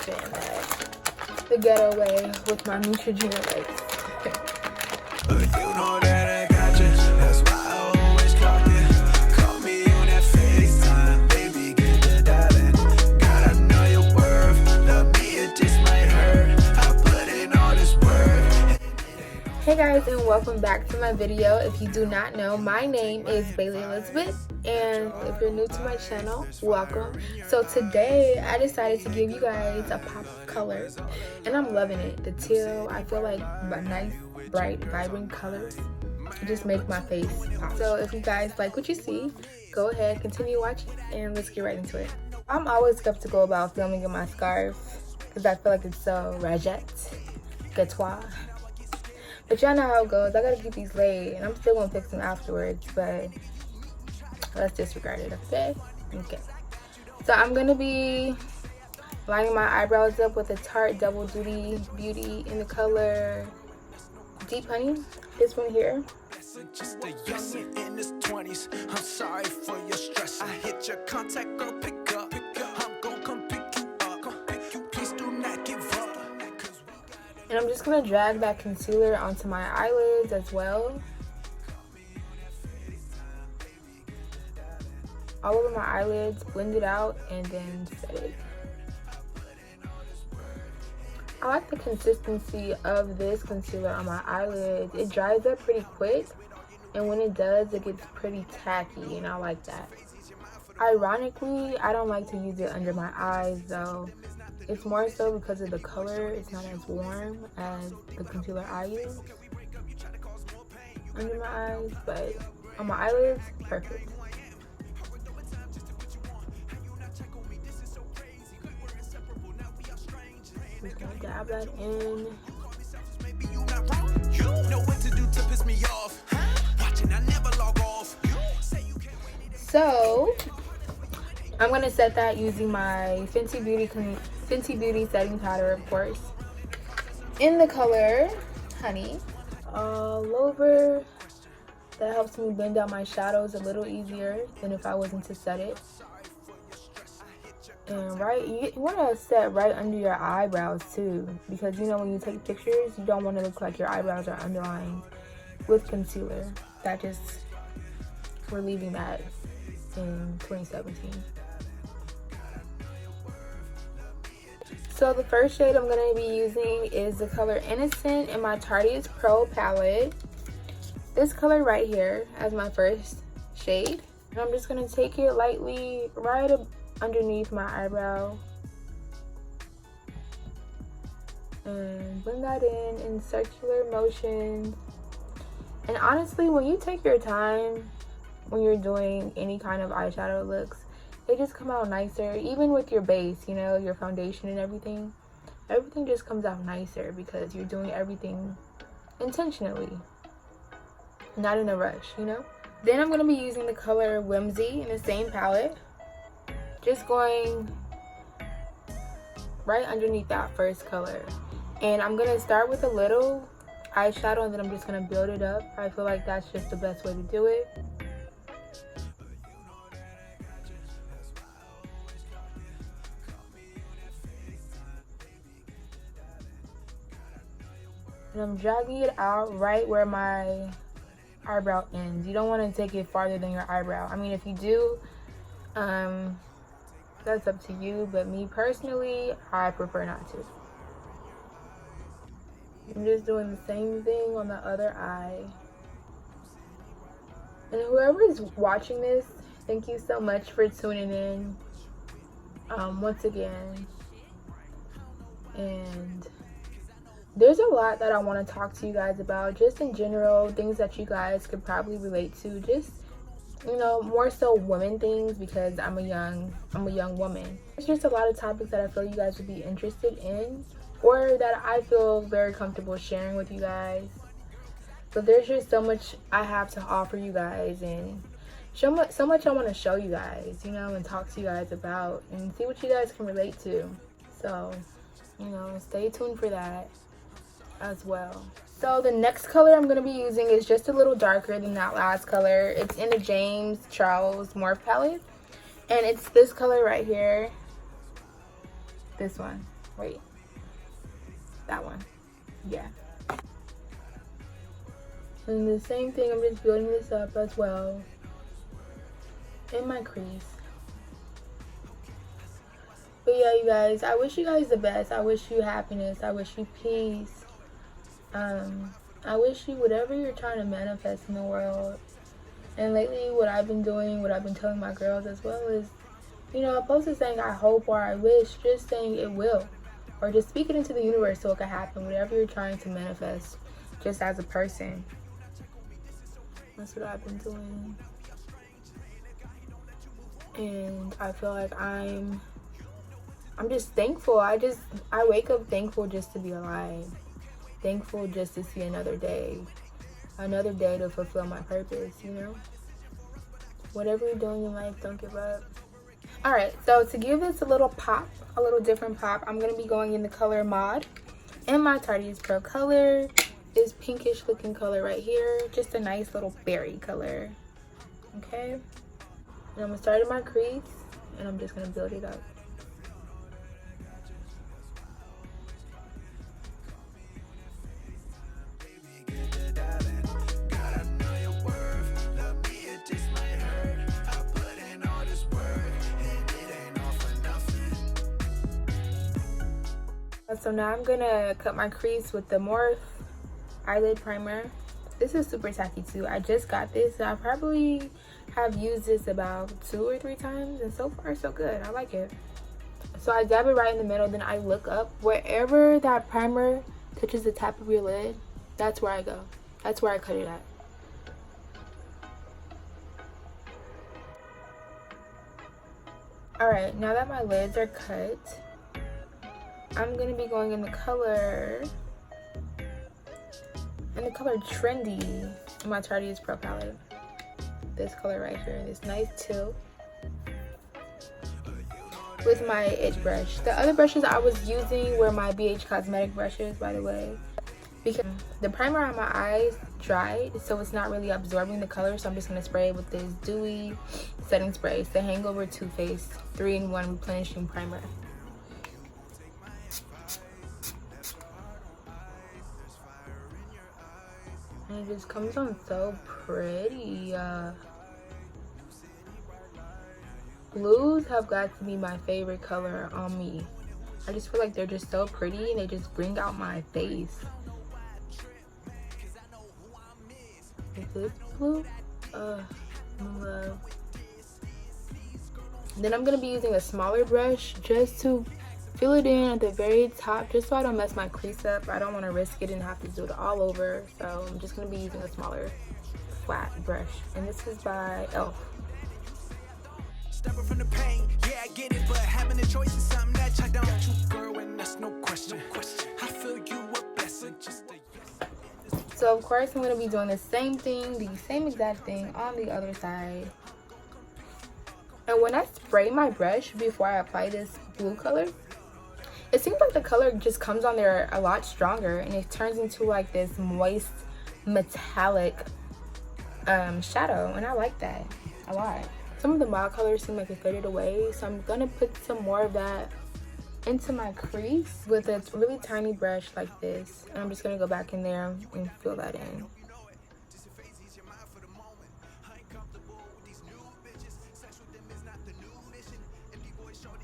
spin the getaway with my Neutrogena legs. You know that I got you. That's why I always clock it. Call me on that FaceTime, baby, get the dialing. Gotta know your worth. Love me, it just might hurt. I put in all this work. Hey guys, and welcome back to my video. If you do not know, my name is Bailey Elizabeth, and if you're new to my channel, welcome. So today I decided to give you guys a pop of color, and I'm loving it. The teal, I feel like a nice, bright, vibrant colors just make my face pop. So if you guys like what you see, go ahead, continue watching, and let's get right into it. I'm always skeptical about filming in my scarf because I feel like it's so rajette, gatois. But y'all know how it goes. I gotta keep these laid, and I'm still gonna fix them afterwards, but let's disregard it, okay? Okay. So I'm gonna be lining my eyebrows up with a Tarte Double Duty Beauty in the color Deep Honey. This one here. Just a youngin' in his 20s. I'm sorry for your stress. I hit your contact, girl, pick up. I'm gon' come pick you up. Please do not give up. And I'm just gonna drag that concealer onto my eyelids as well. All over my eyelids, blend it out, and then set it. I like the consistency of this concealer on my eyelids. It dries up pretty quick, and when it does, it gets pretty tacky, and I like that. Ironically, I don't like to use it under my eyes though. It's more so because of the color. It's not as warm as the concealer I use under my eyes, but on my eyelids, perfect. Just gonna dab that in. So I'm gonna set that using my Fenty Beauty setting powder, of course, in the color Honey, all over. That helps me blend out my shadows a little easier than if I wasn't to set it. And you want to set right under your eyebrows too, because you know when you take pictures, you don't want to look like your eyebrows are underlined with concealer. We're leaving that in 2017. So the first shade I'm going to be using is the color Innocent in my Tartiest Pro Palette. This color right here as my first shade. And I'm just going to take it lightly right up underneath my eyebrow. And blend that in circular motions. And honestly, when you take your time when you're doing any kind of eyeshadow looks, they just come out nicer. Even with your base, you know, your foundation and everything just comes out nicer because you're doing everything intentionally, not in a rush, you know. Then I'm going to be using the color Whimsy in the same palette, just going right underneath that first color. And I'm going to start with a little eyeshadow, and then I'm just going to build it up. I feel like that's just the best way to do it. And I'm dragging it out right where my eyebrow ends. You don't want to take it farther than your eyebrow. I mean, if you do, that's up to you. But me personally, I prefer not to. I'm just doing the same thing on the other eye. And whoever is watching this, thank you so much for tuning in once again. And there's a lot that I want to talk to you guys about, just in general, things that you guys could probably relate to, just, you know, more so women things, because I'm a young woman. There's just a lot of topics that I feel you guys would be interested in, or that I feel very comfortable sharing with you guys. But there's just so much I have to offer you guys, and so much I want to show you guys, you know, and talk to you guys about, and see what you guys can relate to. So, you know, stay tuned for that as well. So the next color I'm going to be using is just a little darker than that last color. It's in the James Charles Morphe palette, and it's this color right here, this one. Wait, that one. Yeah. And the same thing, I'm just building this up as well in my crease. But yeah, you guys, I wish you guys the best. I wish you happiness. I wish you peace. I wish you whatever you're trying to manifest in the world. And lately, what I've been doing, what I've been telling my girls as well is, you know, opposed to saying I hope or I wish, just saying it will. Or just speak it into the universe so it can happen. Whatever you're trying to manifest, just as a person. That's what I've been doing. And I feel like I'm just thankful. I wake up thankful just to be alive. Thankful just to see another day. Another day to fulfill my purpose, you know? Whatever you're doing in life, don't give up. Alright, so to give this a little pop, a little different pop, I'm going to be going in the color Mod. And my Tartiest Pro color is pinkish looking color right here. Just a nice little berry color. Okay? And I'm going to start in my crease, and I'm just going to build it up. So now I'm gonna cut my crease with the Morphe eyelid primer. This is super tacky too. I just got this. I probably have used this about 2 or 3 times, and so far so good. I like it. So I dab it right in the middle, then I look up. Wherever that primer touches the top of your lid, that's where I go. That's where I cut it at. Alright, now that my lids are cut, I'm gonna be going in the color Trendy in my Tartiest Pro Palette. This color right here, this nice teal, with my itch brush. The other brushes I was using were my BH Cosmetic brushes, by the way, because the primer on my eyes dried, so it's not really absorbing the color. So I'm just gonna spray it with this dewy setting spray. It's the Hangover Too Faced 3-in-1 replenishing primer. And it just comes on so pretty. Blues have got to be my favorite color on me. I just feel like they're just so pretty and they just bring out my face. Is this blue? Love. Then I'm gonna be using a smaller brush just to fill it in at the very top, just so I don't mess my crease up. I don't want to risk it and have to do it all over, so I'm just going to be using a smaller flat brush, and this is by e.l.f. Stepping from the pain, yeah, I get it, but having a choice is something that I don't. You girl, and that's no question. I feel you a blessing, just a yes. So of course I'm going to be doing the same thing, the same exact thing on the other side. And when I spray my brush before I apply this blue color, it seems like the color just comes on there a lot stronger, and it turns into like this moist metallic shadow, and I like that a lot. Some of the mild colors seem like it faded away, so I'm gonna put some more of that into my crease with a really tiny brush like this, and I'm just gonna go back in there and fill that in.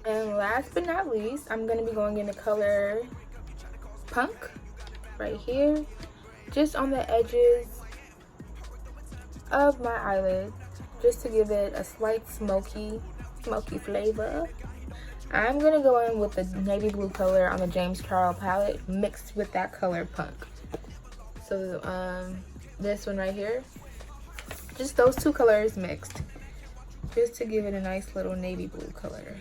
And last but not least, I'm going to be going in the color Punk right here, just on the edges of my eyelid, just to give it a slight smoky flavor. I'm going to go in with the navy blue color on the James Charles palette mixed with that color Punk. So this one right here, just those two colors mixed, just to give it a nice little navy blue color.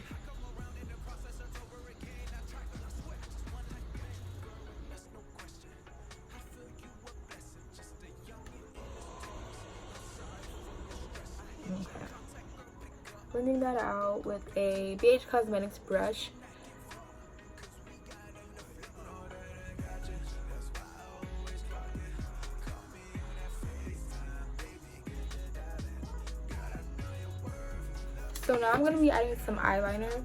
Blending that out with a BH Cosmetics brush. So now I'm going to be adding some eyeliner.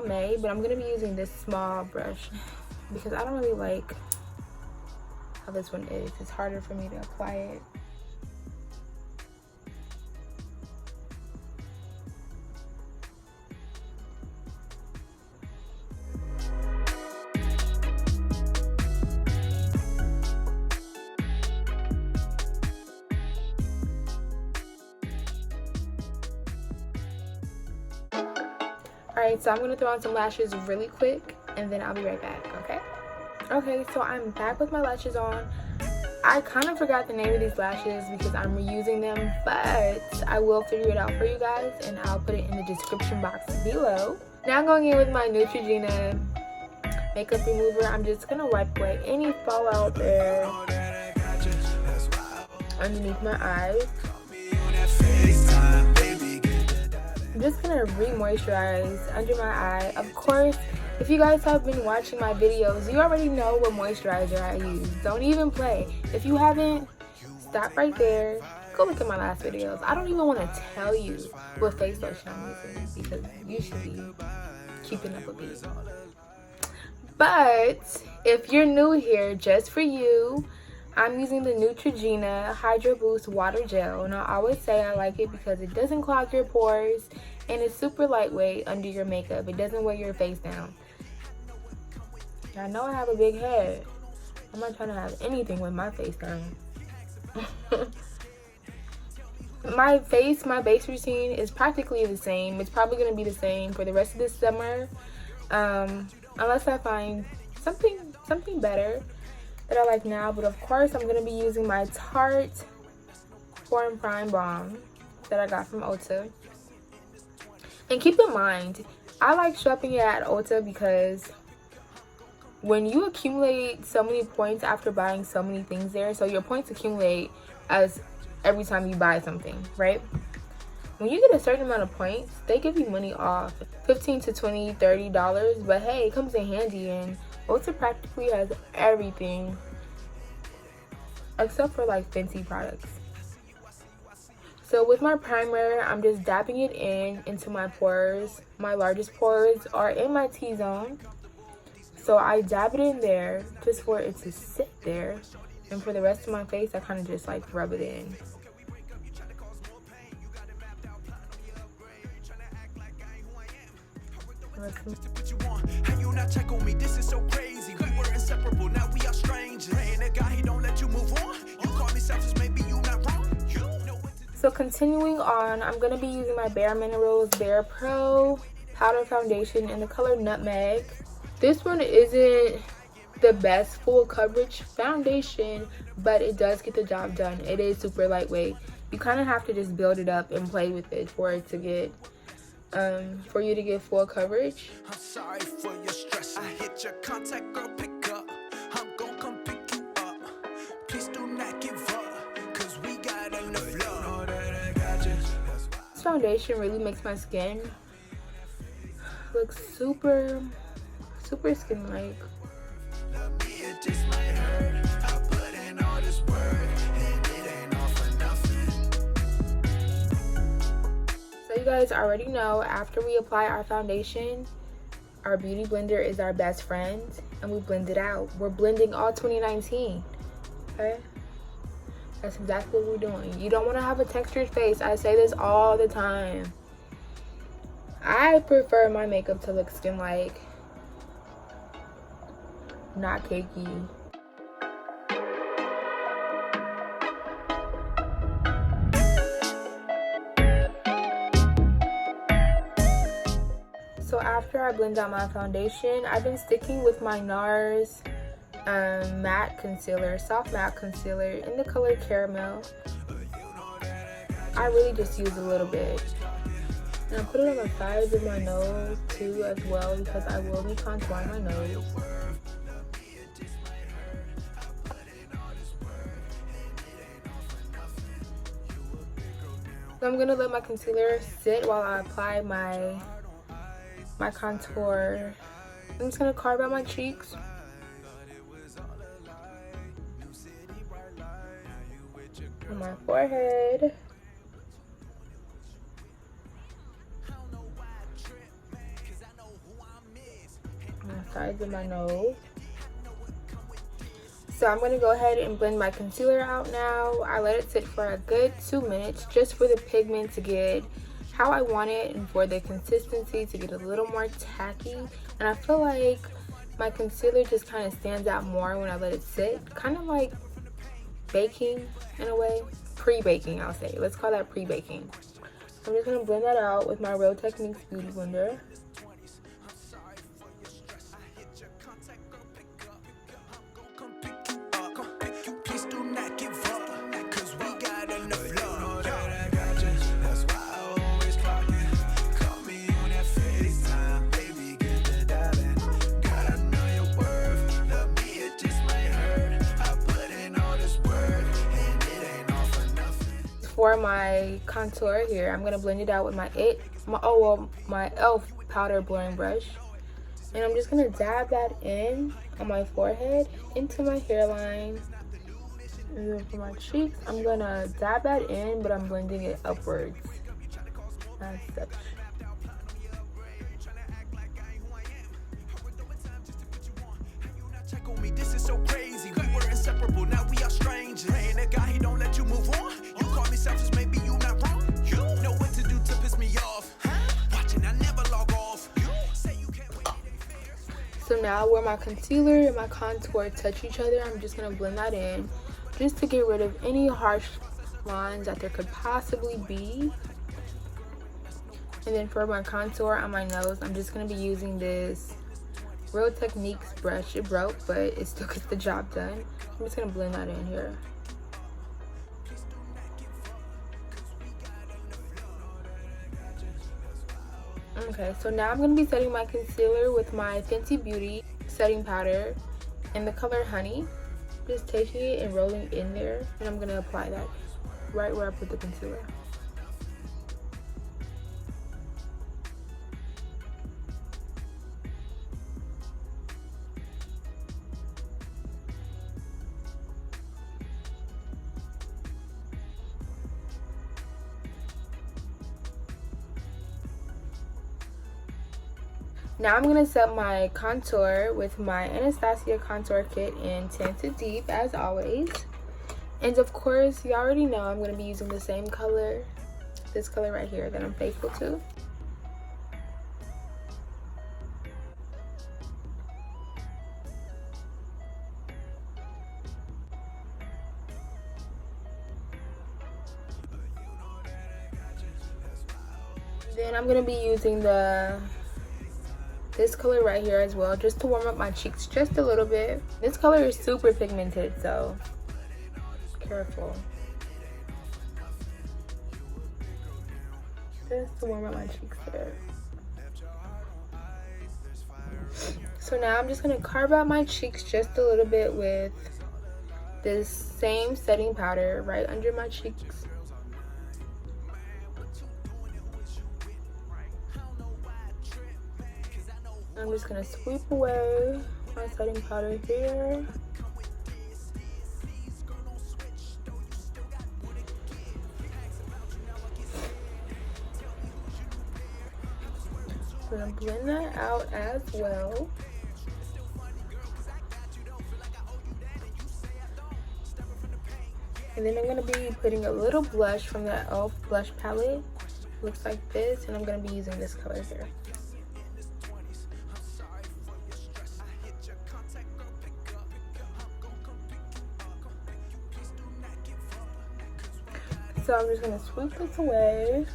May, but I'm gonna be using this small brush because I don't really like how this one is. It's harder for me to apply it. Alright, so I'm going to throw on some lashes really quick and then I'll be right back, okay? Okay, so I'm back with my lashes on. I kind of forgot the name of these lashes because I'm reusing them, but I will figure it out for you guys and I'll put it in the description box below. Now I'm going in with my Neutrogena makeup remover. I'm just going to wipe away any fallout there underneath my eyes. I'm just gonna re-moisturize under my eye. Of course, if you guys have been watching my videos, you already know what moisturizer I use. Don't even play. If you haven't, stop right there. Go look at my last videos. I don't even want to tell you what face lotion I'm using because you should be keeping up with me. But if you're new here, just for you, I'm using the Neutrogena Hydro Boost Water Gel, and I always say I like it because it doesn't clog your pores and it's super lightweight under your makeup. It doesn't weigh your face down. I know I have a big head. I'm not trying to have anything with my face down. My base routine is practically the same. It's probably going to be the same for the rest of this summer, unless I find something better that I like now. But of course I'm going to be using my Tarte Pore and Prime Balm that I got from Ulta. And keep in mind, I like shopping at Ulta because when you accumulate so many points after buying so many things there, so your points accumulate as every time you buy something, right? When you get a certain amount of points, they give you money off, $15 to $20, $30, but hey, it comes in handy, and Ulta practically has everything except for like Fenty products. So with my primer, I'm just dabbing it into my pores. My largest pores are in my T-zone, so I dab it in there just for it to sit there, and for the rest of my face I kind of just like rub it in. How you not check on me? This is so crazy. We were inseparable, now we are strangers. Ain't a guy, he don't let you move on. You call me selfish, maybe you not wrong. So continuing on, I'm going to be using my Bare Minerals Bare Pro Powder Foundation in the color Nutmeg. This one isn't the best full coverage foundation, but it does get the job done. It is super lightweight. You kind of have to just build it up and play with it for it to get for you to get full coverage. I'm sorry for your stress. I hit your contact, girl, pick up. I'm gonna come pick you up. Please do not give up, cause we got enough love. This foundation really makes my skin look super skin-like. You guys already know, after we apply our foundation, our beauty blender is our best friend and we blend it out. We're blending all 2019. Okay, that's exactly what we're doing. You don't want to have a textured face. I say this all the time. I prefer my makeup to look skin-like, not cakey. So after I blend out my foundation, I've been sticking with my NARS matte concealer, soft matte concealer in the color Caramel. I really just use a little bit. And I put it on the sides of my nose too as well, because I will be contouring my nose. So I'm going to let my concealer sit while I apply my contour. I'm just gonna carve out my cheeks. On my forehead. sides of my nose. So I'm going to go ahead and blend my concealer out now. I let it sit for a good 2 minutes just for the pigment to get how I want it and for the consistency to get a little more tacky. And I feel like my concealer just kind of stands out more when I let it sit. Kind of like baking in a way. Pre-baking, I'll say. Let's call that pre-baking. I'm just going to blend that out with my Real Techniques Beauty Blender. For my contour here, I'm gonna blend it out with my e.l.f. powder blurring brush, and I'm just gonna dab that in on my forehead into my hairline, and then for my cheeks, I'm gonna dab that in, but I'm blending it upwards as such. This is so crazy. We were inseparable, now we are strangers. Ain't a guy, he don't let you move on. You call me selfish, maybe you not wrong. You know what to do to piss me off. Watching, I never log off. You say you can't wait. So now where my concealer and my contour touch each other, I'm just gonna blend that in just to get rid of any harsh lines that there could possibly be. And then for my contour on my nose, I'm just gonna be using this Real Techniques brush. It broke, but it still gets the job done. I'm just gonna blend that in here. Okay, so now I'm gonna be setting my concealer with my Fenty Beauty setting powder in the color Honey. Just taking it and rolling in there, and I'm gonna apply that right where I put the concealer. Now I'm going to set my contour with my Anastasia contour kit in Tinted Deep as always. And of course, you already know I'm going to be using the same color, this color right here that I'm faithful to. Then I'm going to be using this color right here as well, just to warm up my cheeks just a little bit. This color is super pigmented, so careful. Just to warm up my cheeks there. So now I'm just gonna carve out my cheeks just a little bit with this same setting powder right under my cheeks. I'm just gonna sweep away my setting powder here. I'm gonna blend that out as well. And then I'm gonna be putting a little blush from the e.l.f. blush palette. Looks like this, and I'm gonna be using this color here. So I'm just gonna sweep this away.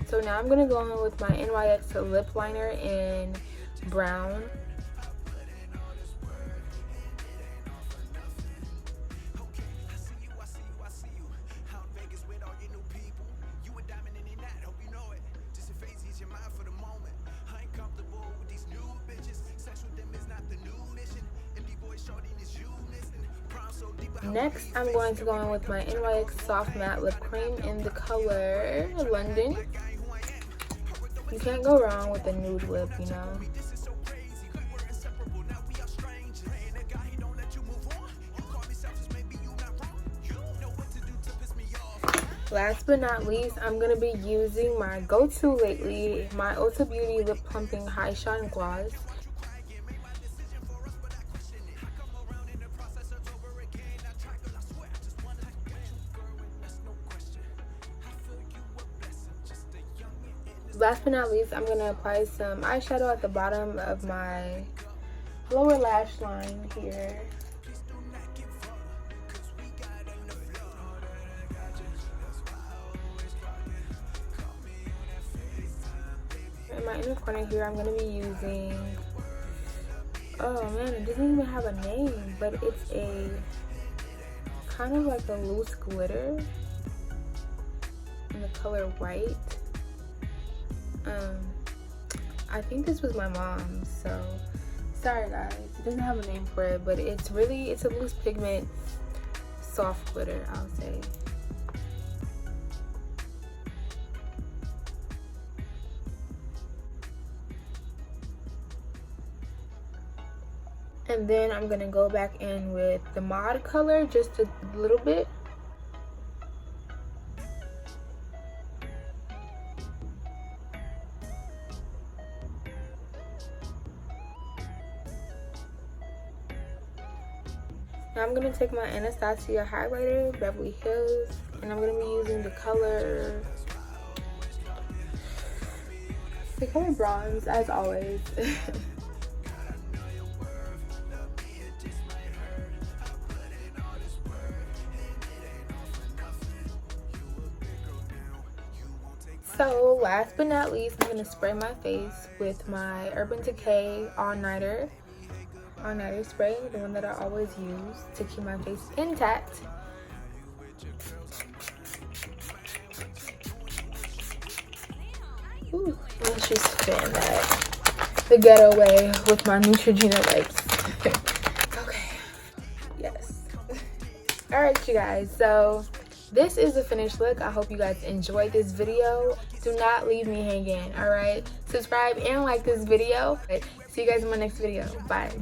So now I'm gonna go in with my NYX lip liner in brown. Next, I'm going to go in with my NYX Soft Matte Lip Cream in the color London. You can't go wrong with a nude lip, you know. Last but not least, I'm going to be using my go-to lately, my Ulta Beauty Lip Plumping High Shine Gloss. Last but not least, I'm going to apply some eyeshadow at the bottom of my lower lash line here. In my inner corner here, I'm going to be using, oh man, it doesn't even have a name, but it's a kind of like a loose glitter in the color white. I think this was my mom's, so sorry guys, it doesn't have a name for it, but it's a loose pigment soft glitter, I'll say. And then I'm gonna go back in with the mod color just a little bit. Now I'm going to take my Anastasia highlighter, Beverly Hills, and I'm going to be using the color bronze, as always. So last but not least, I'm going to spray my face with my Urban Decay all-nighter spray, the one that I always use to keep my face intact. Ooh, let's just fan that the ghetto way with my Neutrogena wipes. Okay, yes. All right, you guys, so this is the finished look. I hope you guys enjoyed this video. Do not leave me hanging, all right? Subscribe and like this video. See you guys in my next video. Bye.